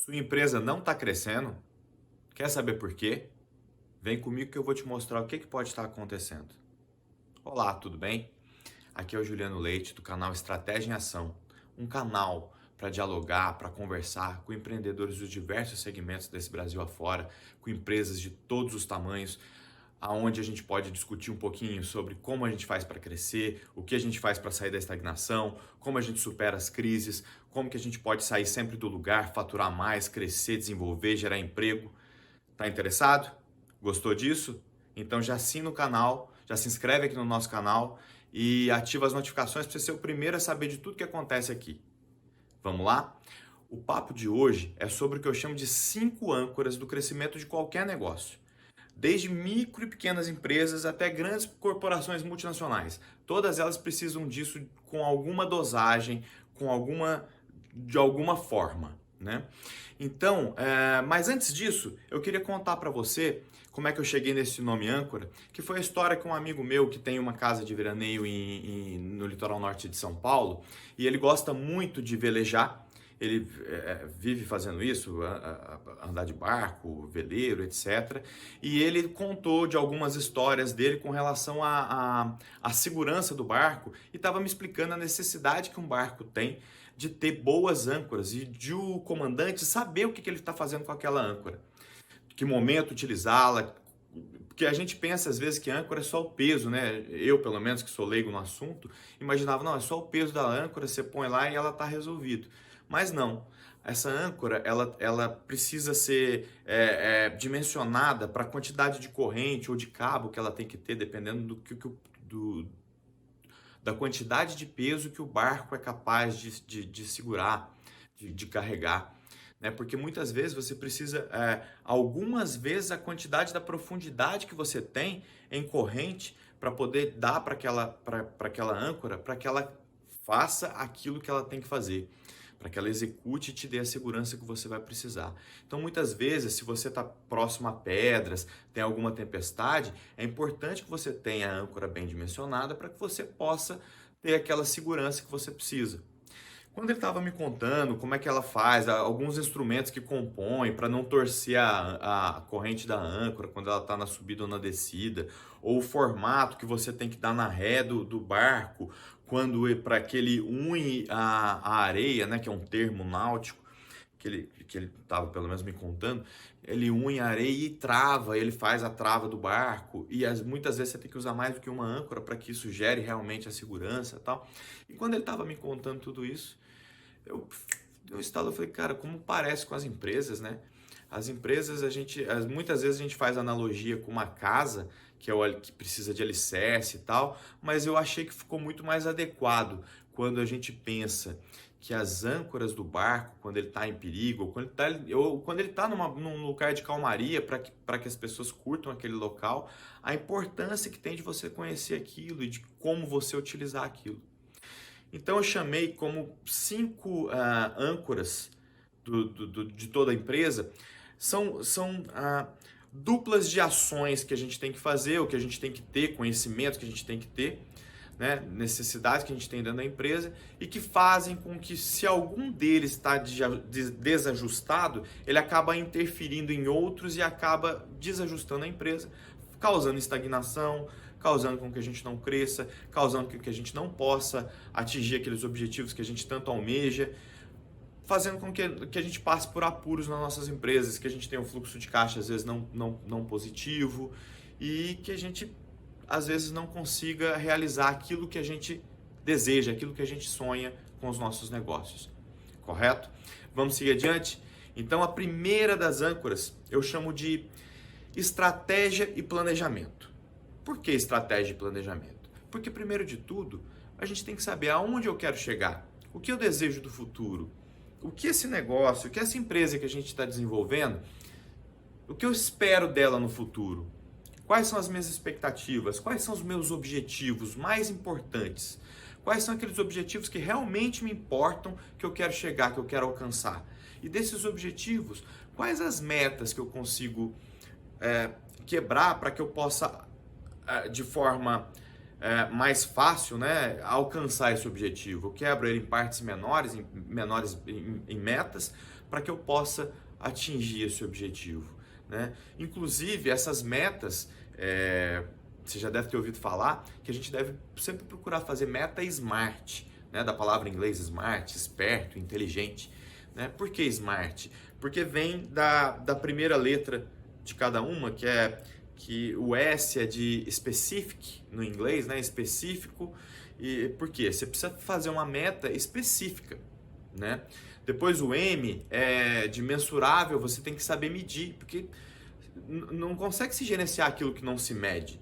Sua empresa não está crescendo? Quer saber por quê? Vem comigo que eu vou te mostrar o que pode estar acontecendo. Olá, tudo bem? Aqui é o Juliano Leite do canal Estratégia em Ação, um canal para dialogar, para conversar com empreendedores dos diversos segmentos desse Brasil afora, com empresas de todos os tamanhos, aonde a gente pode discutir um pouquinho sobre como a gente faz para crescer, o que a gente faz para sair da estagnação, como a gente supera as crises, como que a gente pode sair sempre do lugar, faturar mais, crescer, desenvolver, gerar emprego. Tá interessado? Gostou disso? Então já assina o canal, já se inscreve aqui no nosso canal e ativa as notificações para você ser o primeiro a saber de tudo que acontece aqui. Vamos lá? O papo de hoje é sobre o que eu chamo de 5 âncoras do crescimento de qualquer negócio. Desde micro e pequenas empresas até grandes corporações multinacionais. Todas elas precisam disso com alguma dosagem, de alguma forma, né? Então, mas antes disso, eu queria contar para você como é que eu cheguei nesse nome âncora, que foi a história que um amigo meu que tem uma casa de veraneio no litoral norte de São Paulo, e ele gosta muito de velejar. Ele vive fazendo isso, andar de barco, veleiro, etc. E ele contou de algumas histórias dele com relação à segurança do barco e estava me explicando a necessidade que um barco tem de ter boas âncoras e de o comandante saber o que ele está fazendo com aquela âncora, que momento utilizá-la. Porque a gente pensa às vezes que âncora é só o peso, né? Eu, pelo menos, que sou leigo no assunto, imaginava, não, é só o peso da âncora, você põe lá e ela está resolvido. Mas não, essa âncora, ela precisa ser dimensionada para a quantidade de corrente ou de cabo que ela tem que ter, dependendo do, da quantidade de peso que o barco é capaz de segurar, de carregar. Né? Porque muitas vezes você precisa, algumas vezes, a quantidade da profundidade que você tem em corrente para poder dar para aquela âncora, para que ela faça aquilo que ela tem que fazer, para que ela execute e te dê a segurança que você vai precisar. Então, muitas vezes, se você está próximo a pedras, tem alguma tempestade, é importante que você tenha a âncora bem dimensionada para que você possa ter aquela segurança que você precisa. Quando ele estava me contando como é que ela faz, alguns instrumentos que compõem para não torcer a corrente da âncora quando ela está na subida ou na descida, ou o formato que você tem que dar na ré do barco, quando para que ele une a areia, né, que é um termo náutico, que ele estava pelo menos me contando, ele une a areia e trava, ele faz a trava do barco, e muitas vezes você tem que usar mais do que uma âncora para que isso gere realmente a segurança e tal. E quando ele estava me contando tudo isso, eu dei um estalo, eu falei, cara, como parece com as empresas, né? As empresas, muitas vezes a gente faz analogia com uma casa, que é o que precisa de alicerce e tal, mas eu achei que ficou muito mais adequado quando a gente pensa que as âncoras do barco, quando ele está em perigo, ou quando ele está num lugar de calmaria, para que as pessoas curtam aquele local, a importância que tem de você conhecer aquilo e de como você utilizar aquilo. Então eu chamei como 5 âncoras de toda a empresa, são duplas de ações que a gente tem que fazer, o que a gente tem que ter, conhecimento que a gente tem que ter, né, necessidades que a gente tem dentro da empresa e que fazem com que, se algum deles está desajustado, ele acaba interferindo em outros e acaba desajustando a empresa, causando estagnação, causando com que a gente não cresça, causando com que a gente não possa atingir aqueles objetivos que a gente tanto almeja, fazendo com que a gente passe por apuros nas nossas empresas, que a gente tenha um fluxo de caixa às vezes não positivo e que a gente às vezes não consiga realizar aquilo que a gente deseja, aquilo que a gente sonha com os nossos negócios. Correto? Vamos seguir adiante? Então, a primeira das âncoras eu chamo de estratégia e planejamento. Por que estratégia e planejamento? Porque, primeiro de tudo, a gente tem que saber aonde eu quero chegar, o que eu desejo do futuro, o que esse negócio, o que essa empresa que a gente está desenvolvendo, o que eu espero dela no futuro. Quais são as minhas expectativas? Quais são os meus objetivos mais importantes? Quais são aqueles objetivos que realmente me importam, que eu quero chegar, que eu quero alcançar? E desses objetivos, quais as metas que eu consigo quebrar para que eu possa, de forma mais fácil, né, alcançar esse objetivo. Eu quebro ele em partes menores, em metas, para que eu possa atingir esse objetivo, né? Inclusive, essas metas, você já deve ter ouvido falar que a gente deve sempre procurar fazer meta SMART, né, da palavra em inglês smart, esperto, inteligente. Né? Por que smart? Porque vem da primeira letra de cada uma, que o S é de specific no inglês, né? Específico. E por quê? Você precisa fazer uma meta específica, né? Depois o M é de mensurável, você tem que saber medir, porque não consegue se gerenciar aquilo que não se mede.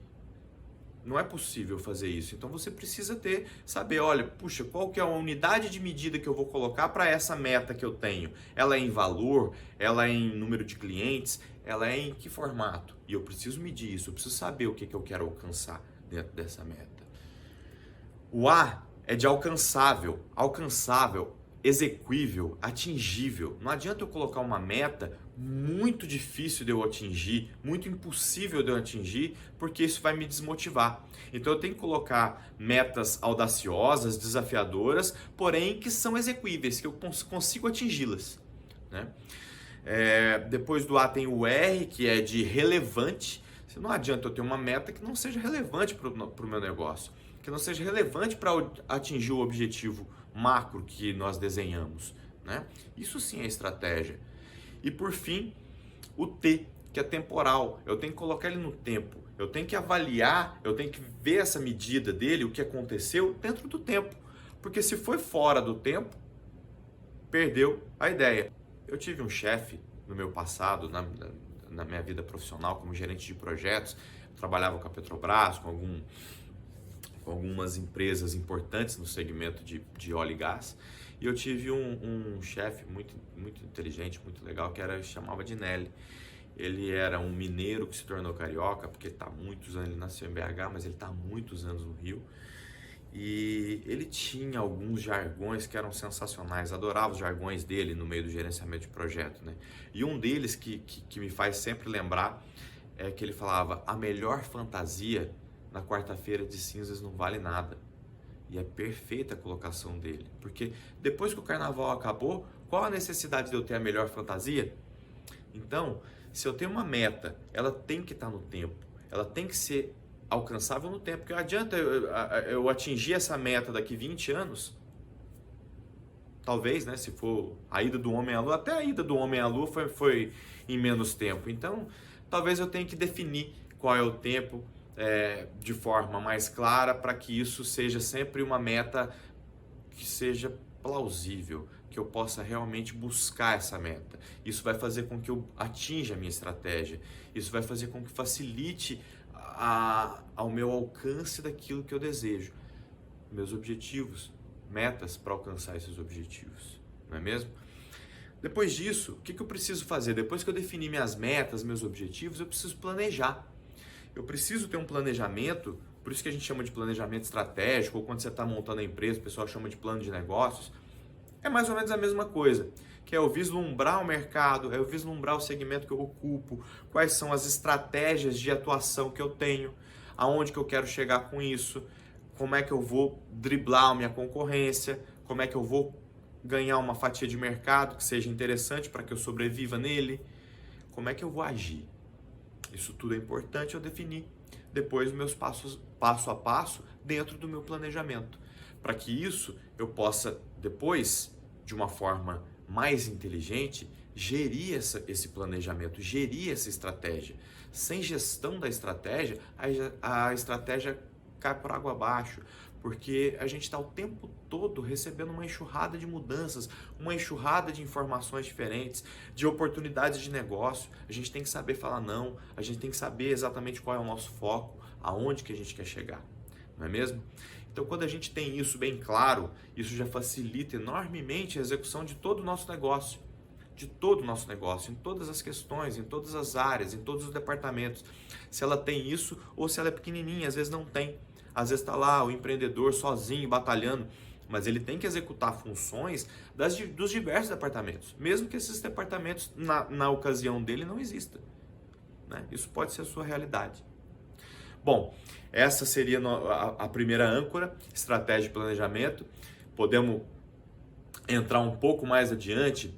Não é possível fazer isso. Então você precisa saber, olha, puxa, qual que é a unidade de medida que eu vou colocar para essa meta que eu tenho? Ela é em valor? Ela é em número de clientes? Ela é em que formato? E eu preciso medir isso, eu preciso saber o que eu quero alcançar dentro dessa meta. O A é de alcançável. Alcançável, exequível, atingível. Não adianta eu colocar uma meta muito difícil de eu atingir, muito impossível de eu atingir, porque isso vai me desmotivar. Então eu tenho que colocar metas audaciosas, desafiadoras, porém que são exequíveis, que eu consigo atingi-las, né? Depois do A tem o R, que é de relevante. Não adianta eu ter uma meta que não seja relevante para o meu negócio, que não seja relevante para atingir o objetivo macro que nós desenhamos, né? Isso sim é estratégia. E por fim, o T, que é temporal. Eu tenho que colocar ele no tempo. Eu tenho que avaliar, eu tenho que ver essa medida dele, o que aconteceu dentro do tempo. Porque se foi fora do tempo, perdeu a ideia. Eu tive um chefe no meu passado, na minha vida profissional, como gerente de projetos. Eu trabalhava com a Petrobras, com algumas empresas importantes no segmento de óleo e gás. E eu tive um chefe muito inteligente, muito legal, chamava de Nelly. Ele era um mineiro que se tornou carioca, porque ele está há muitos anos, ele nasceu em BH, mas ele está há muitos anos no Rio. E ele tinha alguns jargões que eram sensacionais, adorava os jargões dele no meio do gerenciamento de projeto, né? E um deles que me faz sempre lembrar é que ele falava: a melhor fantasia na quarta-feira de cinzas não vale nada. E é perfeita a colocação dele, porque depois que o carnaval acabou, qual a necessidade de eu ter a melhor fantasia? Então, se eu tenho uma meta, ela tem que estar no tempo, ela tem que ser alcançável no tempo, porque não adianta eu atingir essa meta daqui 20 anos, talvez, né, se for a ida do homem à lua, até a ida do homem à lua foi em menos tempo, então talvez eu tenha que definir qual é o tempo, de forma mais clara, para que isso seja sempre uma meta que seja plausível, que eu possa realmente buscar essa meta. Isso vai fazer com que eu atinja a minha estratégia, isso vai fazer com que facilite ao meu alcance daquilo que eu desejo, meus objetivos, metas para alcançar esses objetivos, não é mesmo? Depois disso, o que eu preciso fazer? Depois que eu definir minhas metas, meus objetivos, eu preciso planejar. Eu preciso ter um planejamento, por isso que a gente chama de planejamento estratégico, ou quando você está montando a empresa, o pessoal chama de plano de negócios. É mais ou menos a mesma coisa, que é eu vislumbrar o mercado, é eu vislumbrar o segmento que eu ocupo, quais são as estratégias de atuação que eu tenho, aonde que eu quero chegar com isso, como é que eu vou driblar a minha concorrência, como é que eu vou ganhar uma fatia de mercado que seja interessante para que eu sobreviva nele, como é que eu vou agir. Isso tudo é importante eu definir depois os meus passo a passo dentro do meu planejamento, para que isso eu possa depois, de uma forma mais inteligente, gerir esse planejamento, gerir essa estratégia. Sem gestão da estratégia, a estratégia cai por água abaixo, porque a gente está o tempo todo recebendo uma enxurrada de mudanças, uma enxurrada de informações diferentes, de oportunidades de negócio. A gente tem que saber falar não, a gente tem que saber exatamente qual é o nosso foco, aonde que a gente quer chegar, não é mesmo? Então, quando a gente tem isso bem claro, isso já facilita enormemente a execução de todo o nosso negócio, em todas as questões, em todas as áreas, em todos os departamentos. Se ela tem isso ou se ela é pequenininha, às vezes não tem. Às vezes está lá o empreendedor sozinho, batalhando, mas ele tem que executar funções dos diversos departamentos, mesmo que esses departamentos, na ocasião dele, não existam, né? Isso pode ser a sua realidade. Bom, essa seria a primeira âncora, estratégia e planejamento. Podemos entrar um pouco mais adiante.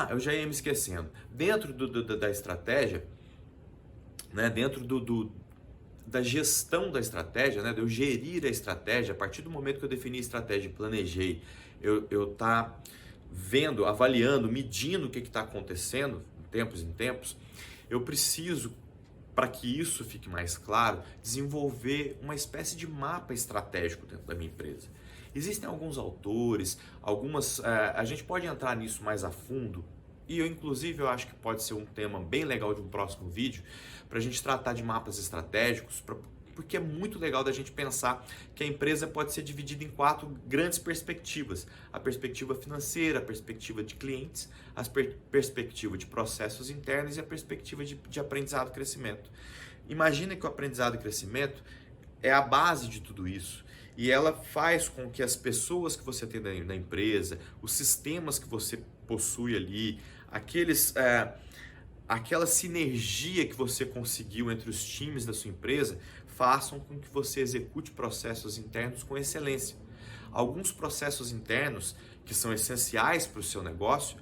Eu já ia me esquecendo. Dentro da estratégia, né, dentro da gestão da estratégia, né, de eu gerir a estratégia, a partir do momento que eu defini a estratégia e planejei, eu tá vendo, avaliando, medindo o que está acontecendo, de tempos, eu preciso, para que isso fique mais claro, desenvolver uma espécie de mapa estratégico dentro da minha empresa. Existem alguns autores, a gente pode entrar nisso mais a fundo, e inclusive eu acho que pode ser um tema bem legal de um próximo vídeo, para a gente tratar de mapas estratégicos, porque é muito legal da gente pensar que a empresa pode ser dividida em 4 grandes perspectivas. A perspectiva financeira, a perspectiva de clientes, a perspectiva de processos internos e a perspectiva de aprendizado e crescimento. Imagina que o aprendizado e crescimento é a base de tudo isso. E ela faz com que as pessoas que você tem na empresa, os sistemas que você possui ali, aquela sinergia que você conseguiu entre os times da sua empresa, façam com que você execute processos internos com excelência. Alguns processos internos que são essenciais para o seu negócio,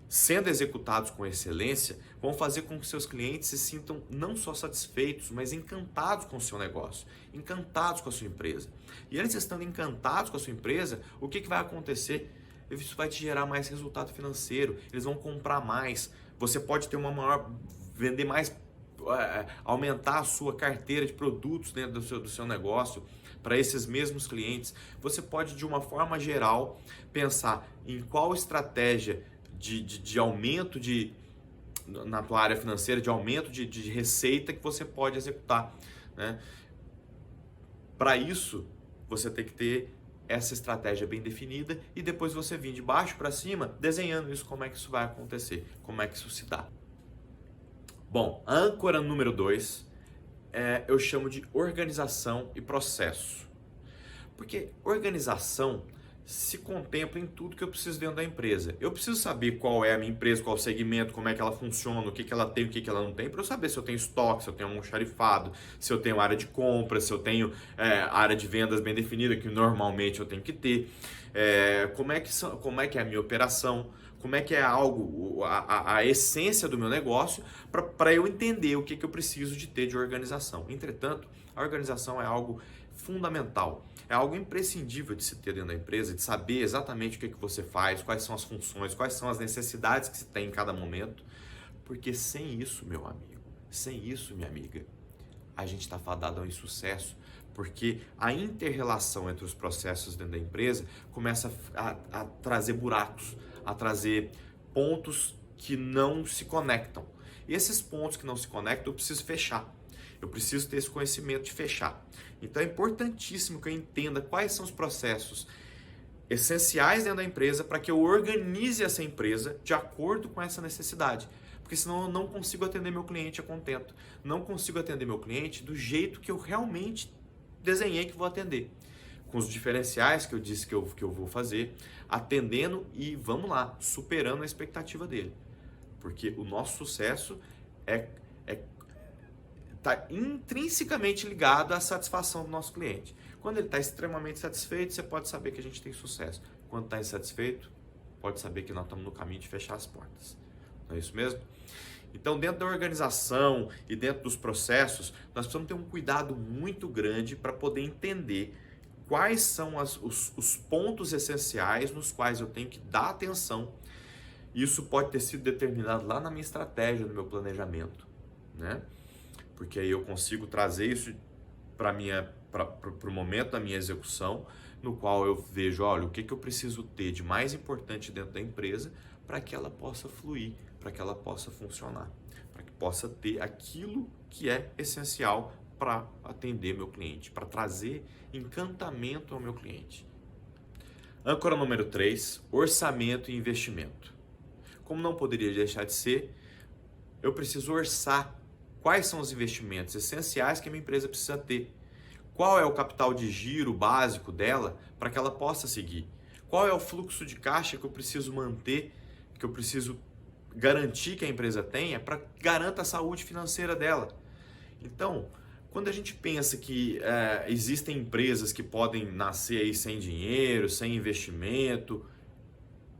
sendo executados com excelência, vão fazer com que seus clientes se sintam não só satisfeitos, mas encantados com o seu negócio, encantados com a sua empresa. E eles estando encantados com a sua empresa, o que vai acontecer? Isso vai te gerar mais resultado financeiro, eles vão comprar mais, você pode ter vender mais, aumentar a sua carteira de produtos dentro do seu negócio para esses mesmos clientes. Você pode, de uma forma geral, pensar em qual estratégia de aumento na tua área financeira, de aumento de receita que você pode executar, né? Para isso, você tem que ter essa estratégia bem definida e depois você vir de baixo para cima desenhando isso, como é que isso vai acontecer, como é que isso se dá. Bom, a âncora número 2 eu chamo de organização e processo. Porque organização se contempla em tudo que eu preciso dentro da empresa. Eu preciso saber qual é a minha empresa, qual é o segmento, como é que ela funciona, o que ela tem, o que ela não tem, para eu saber se eu tenho estoque, se eu tenho almoxarifado, se eu tenho área de compra, se eu tenho área de vendas bem definida, que normalmente eu tenho que ter, como é que é a minha operação, como é que é a essência do meu negócio, para eu entender o que eu preciso de ter de organização. Entretanto, a organização é algo fundamental. É algo imprescindível de se ter dentro da empresa, de saber exatamente o que você faz, quais são as funções, quais são as necessidades que se tem em cada momento. Porque sem isso, meu amigo, sem isso, minha amiga, a gente está fadado ao insucesso. Porque a inter-relação entre os processos dentro da empresa começa a trazer buracos, a trazer pontos que não se conectam. E esses pontos que não se conectam, eu preciso fechar. Eu preciso ter esse conhecimento de fechar. Então é importantíssimo que eu entenda quais são os processos essenciais dentro da empresa para que eu organize essa empresa de acordo com essa necessidade. Porque senão eu não consigo atender meu cliente a contento. Não consigo atender meu cliente do jeito que eu realmente desenhei que vou atender. Com os diferenciais que eu disse que eu vou fazer, atendendo e, vamos lá, superando a expectativa dele. Porque o nosso sucesso está intrinsecamente ligado à satisfação do nosso cliente. Quando ele está extremamente satisfeito, você pode saber que a gente tem sucesso. Quando está insatisfeito, pode saber que nós estamos no caminho de fechar as portas. Não é isso mesmo? Então, dentro da organização e dentro dos processos, nós precisamos ter um cuidado muito grande para poder entender quais são os pontos essenciais nos quais eu tenho que dar atenção. Isso pode ter sido determinado lá na minha estratégia, no meu planejamento, né? Porque aí eu consigo trazer isso para o momento da minha execução, no qual eu vejo, olha, o que eu preciso ter de mais importante dentro da empresa para que ela possa fluir, para que ela possa funcionar, para que possa ter aquilo que é essencial para atender meu cliente, para trazer encantamento ao meu cliente. Âncora número 3, orçamento e investimento. Como não poderia deixar de ser, eu preciso orçar quais são os investimentos essenciais que a minha empresa precisa ter. Qual é o capital de giro básico dela para que ela possa seguir? Qual é o fluxo de caixa que eu preciso manter, que eu preciso garantir que a empresa tenha para que garanta a saúde financeira dela? Então, Quando a gente pensa que existem empresas que podem nascer aí sem dinheiro, sem investimento,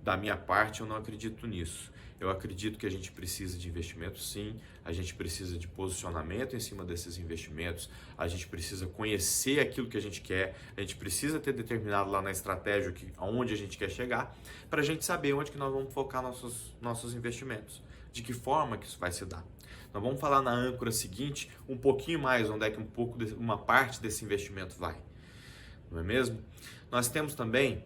da minha parte, eu não acredito nisso. Eu acredito que a gente precisa de investimento, sim. A gente precisa de posicionamento em cima desses investimentos. A gente precisa conhecer aquilo que a gente quer. A gente precisa ter determinado lá na estratégia aonde a gente quer chegar, para a gente saber onde que nós vamos focar nossos investimentos. De que forma que isso vai se dar. Nós vamos falar na âncora seguinte um pouquinho mais onde é que uma parte desse investimento vai. Não é mesmo? Nós temos também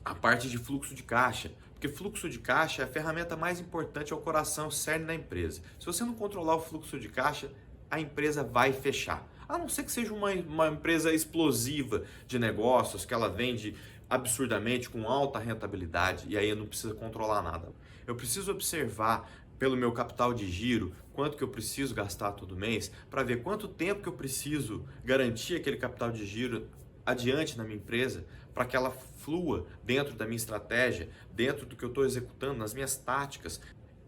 a parte de fluxo de caixa, porque fluxo de caixa é a ferramenta mais importante, é o coração, o cerne da empresa. Se você não controlar o fluxo de caixa, a empresa vai fechar. A não ser que seja uma empresa explosiva de negócios, que ela vende absurdamente, com alta rentabilidade, e aí eu não preciso controlar nada. Eu preciso observar pelo meu capital de giro, quanto que eu preciso gastar todo mês, para ver quanto tempo que eu preciso garantir aquele capital de giro adiante na minha empresa, para que ela flua dentro da minha estratégia, dentro do que eu estou executando, nas minhas táticas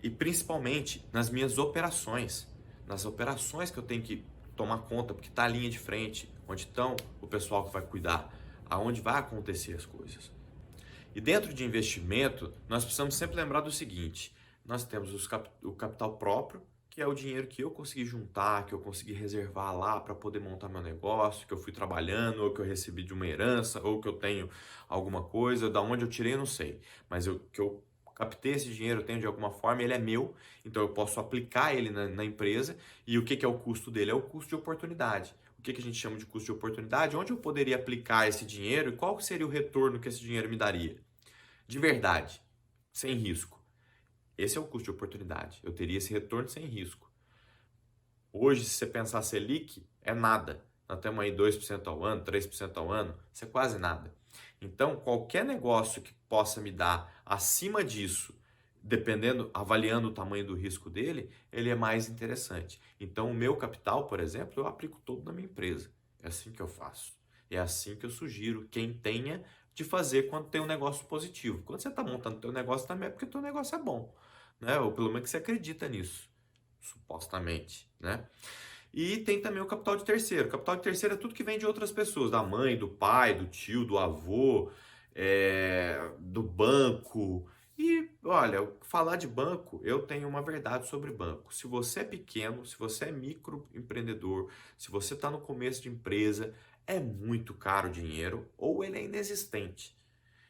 e principalmente nas minhas operações. Nas operações que eu tenho que tomar conta, porque está a linha de frente, onde estão o pessoal que vai cuidar, aonde vai acontecer as coisas. E dentro de investimento, nós precisamos sempre lembrar do seguinte: nós temos o capital próprio, que é o dinheiro que eu consegui juntar, que eu consegui reservar lá para poder montar meu negócio, que eu fui trabalhando, ou que eu recebi de uma herança, ou que eu tenho alguma coisa, da onde eu tirei, eu não sei. Mas que eu captei esse dinheiro, eu tenho de alguma forma, ele é meu, então eu posso aplicar ele na empresa. E o que é o custo dele? É o custo de oportunidade. O que a gente chama de custo de oportunidade? Onde eu poderia aplicar esse dinheiro e qual seria o retorno que esse dinheiro me daria? De verdade, sem risco. Esse é o custo de oportunidade. Eu teria esse retorno sem risco. Hoje, se você pensar Selic, é nada. Nós temos aí 2% ao ano, 3% ao ano, isso é quase nada. Então, qualquer negócio que possa me dar acima disso, dependendo, avaliando o tamanho do risco dele, ele é mais interessante. Então, o meu capital, por exemplo, eu aplico todo na minha empresa. É assim que eu faço. É assim que eu sugiro quem tenha de fazer quando tem um negócio positivo. Quando você está montando teu negócio também é porque teu negócio é bom, né? Ou pelo menos que você acredita nisso, supostamente, né? E tem também o capital de terceiro. O capital de terceiro é tudo que vem de outras pessoas, da mãe, do pai, do tio, do avô, do banco. E olha, falar de banco, eu tenho uma verdade sobre banco. Se você é pequeno, se você é microempreendedor, se você está no começo de empresa, é muito caro o dinheiro ou ele é inexistente.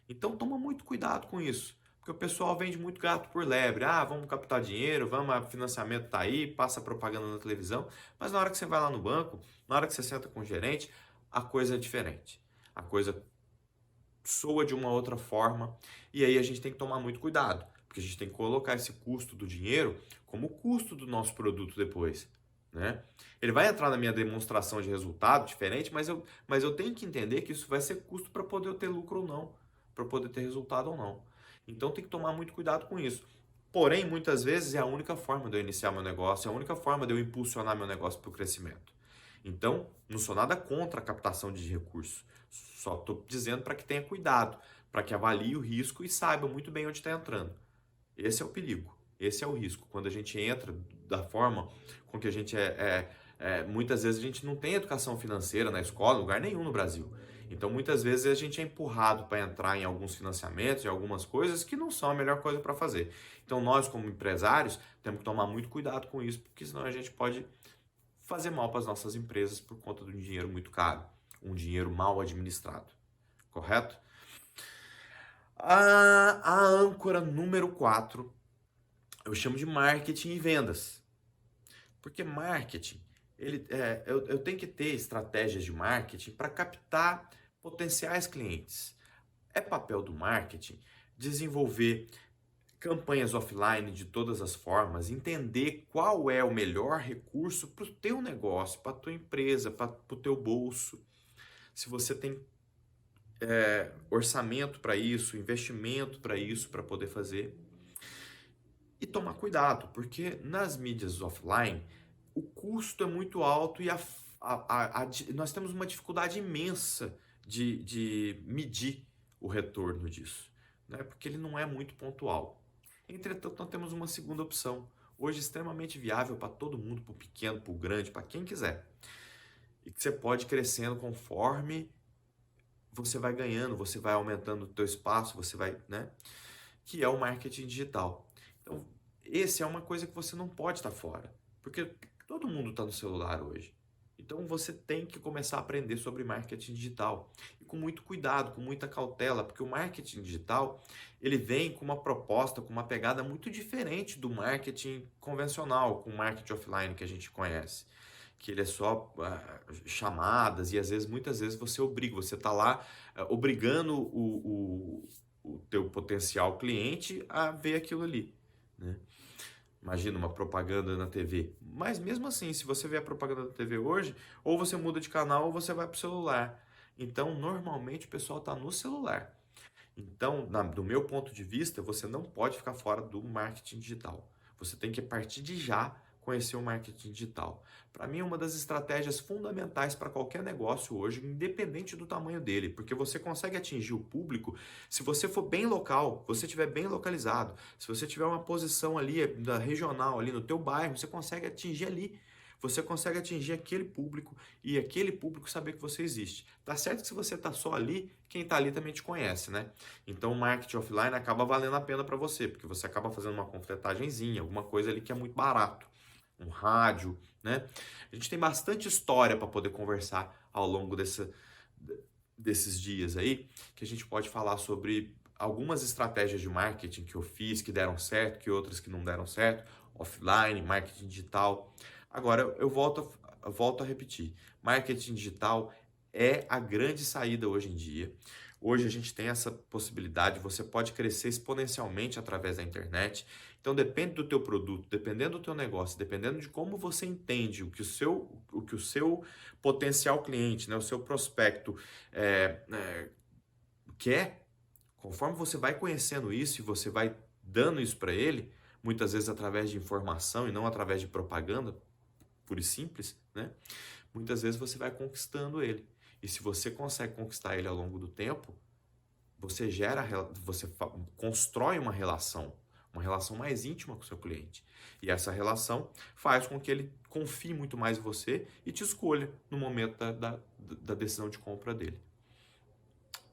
Então toma muito cuidado com isso. Porque o pessoal vende muito gato por lebre. Ah, vamos captar dinheiro, vamos, financiamento tá aí, passa propaganda na televisão. Mas na hora que você vai lá no banco, na hora que você senta com o gerente, a coisa é diferente. A coisa soa de uma outra forma. E aí a gente tem que tomar muito cuidado. Porque a gente tem que colocar esse custo do dinheiro como o custo do nosso produto depois, né? Ele vai entrar na minha demonstração de resultado diferente, mas eu tenho que entender que isso vai ser custo para poder eu ter lucro ou não, para poder ter resultado ou não. Então tem que tomar muito cuidado com isso. Porém, muitas vezes é a única forma de eu iniciar meu negócio, é a única forma de eu impulsionar meu negócio para o crescimento. Então, não sou nada contra a captação de recursos, só estou dizendo para que tenha cuidado, para que avalie o risco e saiba muito bem onde está entrando. Esse é o perigo, esse é o risco. Quando a gente entra da forma com que a gente muitas vezes a gente não tem educação financeira na escola, em lugar nenhum no Brasil. Então, muitas vezes a gente é empurrado para entrar em alguns financiamentos, em algumas coisas que não são a melhor coisa para fazer. Então, nós, como empresários, temos que tomar muito cuidado com isso, porque senão a gente pode fazer mal para as nossas empresas por conta de um dinheiro muito caro, um dinheiro mal administrado. Correto? A âncora número 4 eu chamo de marketing e vendas. Porque marketing, eu tenho que ter estratégias de marketing para captar potenciais clientes. É papel do marketing desenvolver campanhas offline de todas as formas, entender qual é o melhor recurso para o teu negócio, para a tua empresa, para o teu bolso. Se você tem orçamento para isso, investimento para isso, para poder fazer. E tomar cuidado, porque nas mídias offline o custo é muito alto e nós temos uma dificuldade imensa de medir o retorno disso, né? Porque ele não é muito pontual. Entretanto, nós temos uma segunda opção, hoje extremamente viável para todo mundo, para o pequeno, para o grande, para quem quiser, e que você pode ir crescendo conforme você vai ganhando, você vai aumentando o teu espaço, você vai, né? Que é o marketing digital. Então, esse é uma coisa que você não pode estar fora, porque todo mundo está no celular hoje. Então, você tem que começar a aprender sobre marketing digital e com muito cuidado, com muita cautela, porque o marketing digital ele vem com uma proposta, com uma pegada muito diferente do marketing convencional, com o marketing offline que a gente conhece, que ele é só chamadas e às vezes, muitas vezes você obriga, você está lá obrigando o teu potencial cliente a ver aquilo ali, né? Imagina uma propaganda na TV. Mas mesmo assim, se você vê a propaganda da TV hoje, ou você muda de canal ou você vai para o celular. Então, normalmente o pessoal está no celular. Então, do meu ponto de vista, você não pode ficar fora do marketing digital. Você tem que, a partir de já, conhecer o marketing digital. Para mim, é uma das estratégias fundamentais para qualquer negócio hoje, independente do tamanho dele, porque você consegue atingir o público se você for bem local, você estiver bem localizado, se você tiver uma posição ali da regional, ali no teu bairro, você consegue atingir ali. Você consegue atingir aquele público e aquele público saber que você existe. Tá certo que se você tá só ali, quem tá ali também te conhece, né? Então o marketing offline acaba valendo a pena para você, porque você acaba fazendo uma panfletagenzinha, alguma coisa ali que é muito barato. Um rádio, né? A gente tem bastante história para poder conversar ao longo desses dias aí, que a gente pode falar sobre algumas estratégias de marketing que eu fiz, que deram certo, que outras que não deram certo, offline, marketing digital. Agora, eu volto a repetir, marketing digital é a grande saída hoje em dia. Hoje a gente tem essa possibilidade, você pode crescer exponencialmente através da internet. Então depende do teu produto, dependendo do teu negócio, dependendo de como você entende o que o seu potencial cliente, né, o seu prospecto quer, conforme você vai conhecendo isso e você vai dando isso para ele, muitas vezes através de informação e não através de propaganda, pura e simples, né? Muitas vezes você vai conquistando ele. E se você consegue conquistar ele ao longo do tempo, você constrói uma relação mais íntima com o seu cliente. E essa relação faz com que ele confie muito mais em você e te escolha no momento da decisão de compra dele.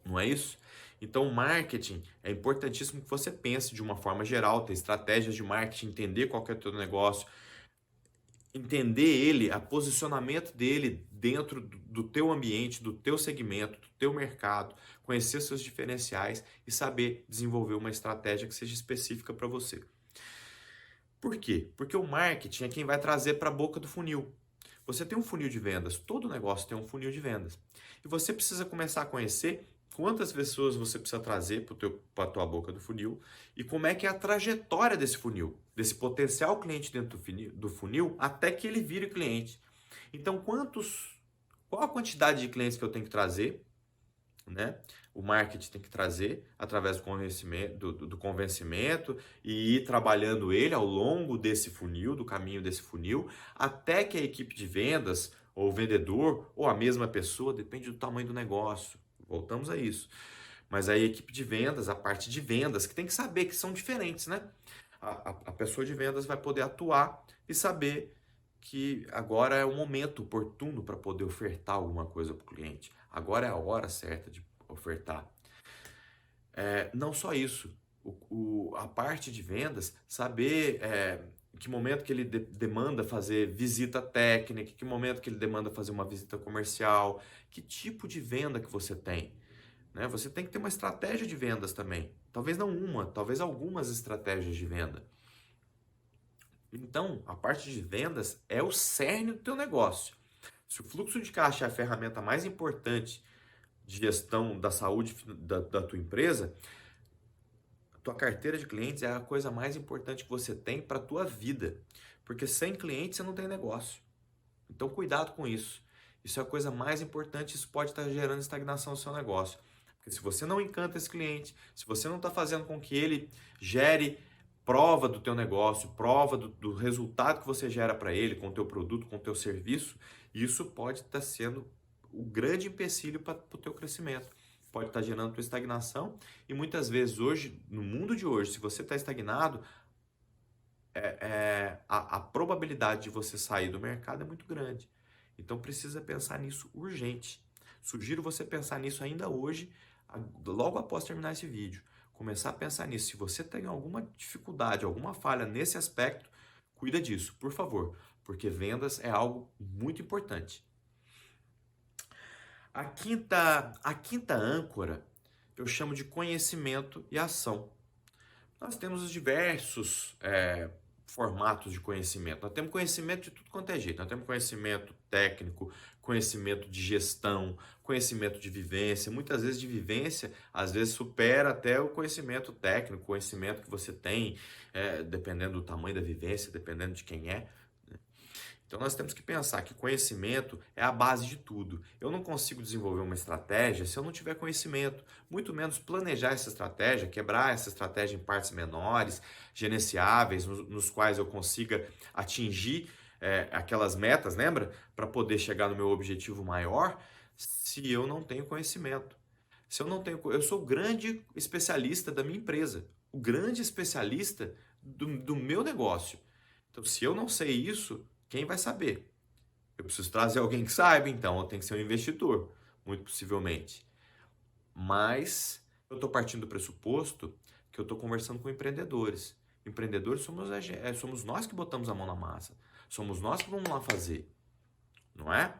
Não é isso? Então, o marketing é importantíssimo que você pense de uma forma geral, ter estratégias de marketing, entender qual que é o teu negócio, entender ele, o posicionamento dele dentro do teu ambiente, do teu segmento, do teu mercado, conhecer seus diferenciais e saber desenvolver uma estratégia que seja específica para você. Por quê? Porque o marketing é quem vai trazer para a boca do funil. Você tem um funil de vendas, todo negócio tem um funil de vendas. E você precisa começar a conhecer quantas pessoas você precisa trazer para a tua boca do funil e como é que é a trajetória desse funil, desse potencial cliente dentro do funil até que ele vire cliente. Então, qual a quantidade de clientes que eu tenho que trazer, né? O marketing tem que trazer através do convencimento e ir trabalhando ele ao longo desse funil, do caminho desse funil, até que a equipe de vendas, ou o vendedor, ou a mesma pessoa, depende do tamanho do negócio. Voltamos a isso. Mas aí a equipe de vendas, a parte de vendas, que tem que saber que são diferentes, né? A pessoa de vendas vai poder atuar e saber que agora é o momento oportuno para poder ofertar alguma coisa para o cliente. Agora é a hora certa de ofertar. Não só isso, a parte de vendas, saber que momento que ele demanda fazer visita técnica, que momento que ele demanda fazer uma visita comercial, que tipo de venda que você tem. Né? Você tem que ter uma estratégia de vendas também. Talvez não uma, talvez algumas estratégias de venda. Então, a parte de vendas é o cerne do teu negócio. Se o fluxo de caixa é a ferramenta mais importante de gestão da saúde da tua empresa, a tua carteira de clientes é a coisa mais importante que você tem para a tua vida. Porque sem clientes você não tem negócio. Então, cuidado com isso. Isso é a coisa mais importante, isso pode estar gerando estagnação no seu negócio. Porque se você não encanta esse cliente, se você não está fazendo com que ele gere prova do teu negócio, prova do resultado que você gera para ele, com o teu produto, com o teu serviço, isso pode estar sendo o grande empecilho para o teu crescimento. Pode estar gerando tua estagnação e muitas vezes hoje, no mundo de hoje, se você está estagnado, a probabilidade de você sair do mercado é muito grande. Então precisa pensar nisso urgente. Sugiro você pensar nisso ainda hoje, logo após terminar esse vídeo. Começar a pensar nisso. Se você tem alguma dificuldade, alguma falha nesse aspecto, cuida disso, por favor, porque vendas é algo muito importante. A quinta âncora eu chamo de conhecimento e ação. Nós temos os diversos formatos de conhecimento. Nós temos conhecimento de tudo quanto é jeito. Nós temos conhecimento técnico, conhecimento de gestão, conhecimento de vivência. Muitas vezes de vivência, às vezes supera até o conhecimento técnico, o conhecimento que você tem, dependendo do tamanho da vivência, dependendo de quem é. Então nós temos que pensar que conhecimento é a base de tudo. Eu não consigo desenvolver uma estratégia se eu não tiver conhecimento, muito menos planejar essa estratégia, quebrar essa estratégia em partes menores, gerenciáveis, nos quais eu consiga atingir aquelas metas, lembra? Para poder chegar no meu objetivo maior, se eu não tenho conhecimento. Se eu não tenho, eu sou o grande especialista da minha empresa, o grande especialista do meu negócio. Então, se eu não sei isso, quem vai saber? Eu preciso trazer alguém que saiba, então eu tenho que ser um investidor, muito possivelmente. Mas eu estou partindo do pressuposto que eu estou conversando com empreendedores. Empreendedores somos nós que botamos a mão na massa. Somos nós que vamos lá fazer, não é?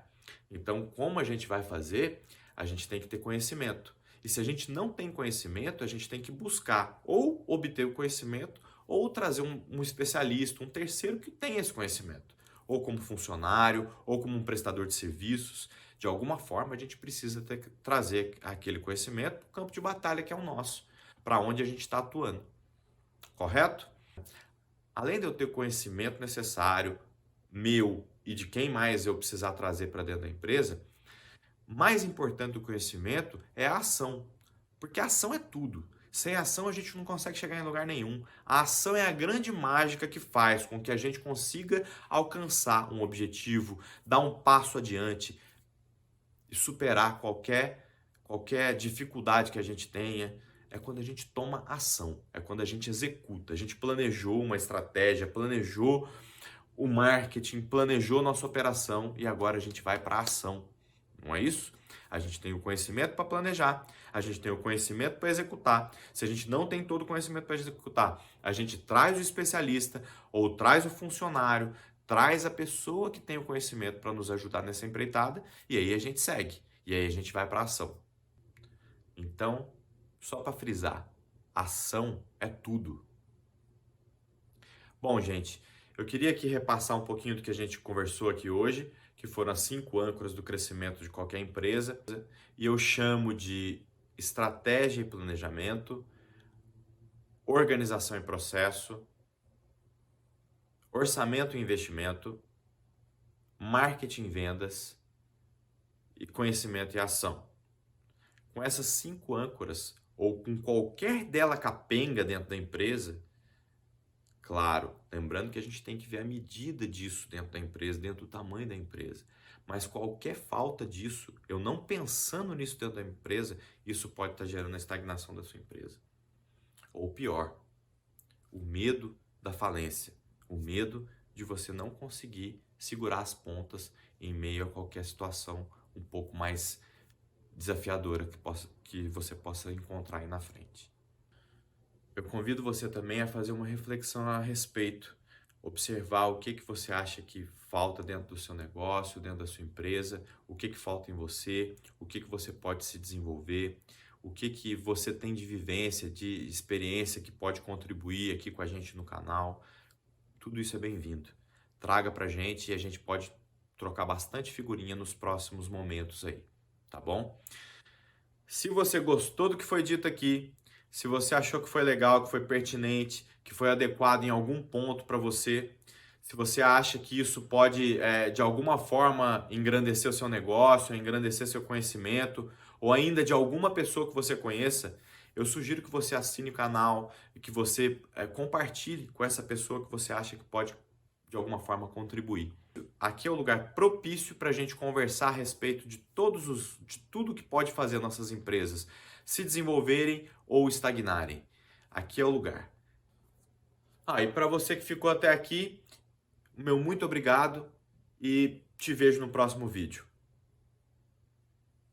Então, como a gente vai fazer, a gente tem que ter conhecimento. E se a gente não tem conhecimento, a gente tem que buscar ou obter o conhecimento ou trazer um especialista, um terceiro que tenha esse conhecimento. Ou como funcionário, ou como um prestador de serviços. De alguma forma, a gente precisa trazer aquele conhecimento para o campo de batalha que é o nosso, para onde a gente está atuando. Correto? Além de eu ter o conhecimento necessário, meu e de quem mais eu precisar trazer para dentro da empresa, mais importante do conhecimento é a ação. Porque a ação é tudo. Sem ação a gente não consegue chegar em lugar nenhum. A ação é a grande mágica que faz com que a gente consiga alcançar um objetivo, dar um passo adiante e superar qualquer dificuldade que a gente tenha. É quando a gente toma ação, é quando a gente executa. A gente planejou uma estratégia, planejou o marketing, planejou nossa operação e agora a gente vai para a ação. Não é isso? A gente tem o conhecimento para planejar, a gente tem o conhecimento para executar. Se a gente não tem todo o conhecimento para executar, a gente traz o especialista ou traz o funcionário, traz a pessoa que tem o conhecimento para nos ajudar nessa empreitada e aí a gente segue. E aí a gente vai para a ação. Então, só para frisar, ação é tudo. Bom, gente, eu queria aqui repassar um pouquinho do que a gente conversou aqui hoje, que foram as 5 âncoras do crescimento de qualquer empresa, e eu chamo de estratégia e planejamento, organização e processo, orçamento e investimento, marketing e vendas e conhecimento e ação. Com essas 5 âncoras, ou com qualquer dela capenga dentro da empresa, claro, lembrando que a gente tem que ver a medida disso dentro da empresa, dentro do tamanho da empresa. Mas qualquer falta disso, eu não pensando nisso dentro da empresa, isso pode estar gerando a estagnação da sua empresa. Ou pior, o medo da falência, o medo de você não conseguir segurar as pontas em meio a qualquer situação um pouco mais desafiadora que você possa encontrar aí na frente. Eu convido você também a fazer uma reflexão a respeito, observar o que você acha que falta dentro do seu negócio, dentro da sua empresa, o que falta em você, o que você pode se desenvolver, o que você tem de vivência, de experiência que pode contribuir aqui com a gente no canal. Tudo isso é bem-vindo. Traga pra gente e a gente pode trocar bastante figurinha nos próximos momentos aí, tá bom? Se você gostou do que foi dito aqui, se você achou que foi legal, que foi pertinente, que foi adequado em algum ponto para você, se você acha que isso pode, de alguma forma, engrandecer o seu negócio, engrandecer seu conhecimento, ou ainda de alguma pessoa que você conheça, eu sugiro que você assine o canal e que você compartilhe com essa pessoa que você acha que pode, de alguma forma, contribuir. Aqui é o lugar propício para a gente conversar a respeito de tudo que pode fazer nossas empresas se desenvolverem ou estagnarem. Aqui é o lugar. E para você que ficou até aqui, meu muito obrigado e Te vejo no próximo vídeo.